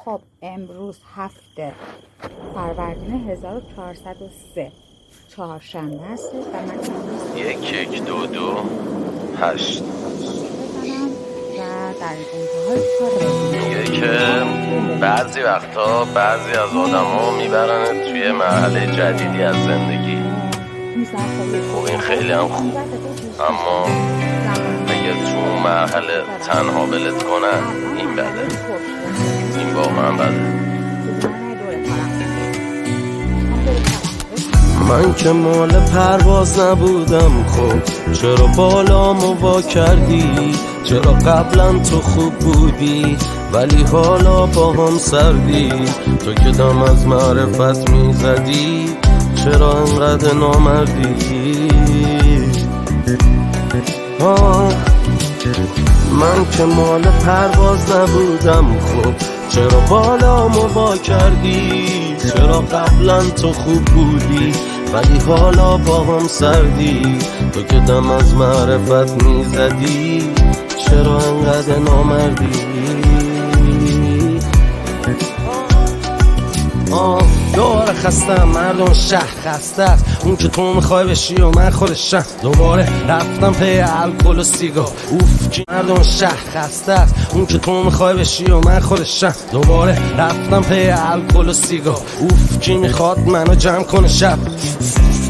خب امروز 7 فروردین 1403 چهارشنبه هست و من امروز 1122 8 بزنم و در انتهای کار میگه که بعضی وقتا بعضی از آدما میبرن توی مرحله جدیدی از زندگی. خب این خیلی هم خوب، اما اگه تو اون مرحله تنها ولت کنن این بده، این واقعا بده. من که مال پرواز نبودم، خب چرا بالامو وا کردی؟ چرا قبلا تو خوب بودی ولی حالا با هم سردی؟ تو که دم از معرفت میزدی چرا انقدر نامردی؟ من که مال پرواز نبودم، خب چرا بالامو وا کردی؟ چرا قبلا تو خوب بودی ولی حالا با هم سردی؟ تو که دم از معرفت میزدی چرا انقدر نامردی؟ دوباره خستم، مردم شهر خسته است. اون که تو میخوای بشی و من خودشم. دوباره رفتم پی الکل و سیگار. اوف که مردم شهر خسته است. اون که تو میخوای بشی و من خودشم. دوباره رفتم پی الکل و سیگار. اوف کی میخواد منو جمع کنه شب.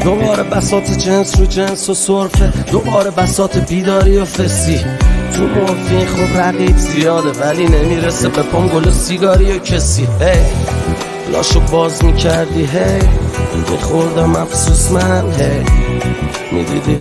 دوباره بساط جنس رو جنس و سرفه. دوباره بساط بیداری و فسی. تو مورفین خب رقیب زیاده ولی نمیرسه به پام گل و سیگاری و کسی. لاشو باز میکردی هی میخوردم افسوس من هی میدیدی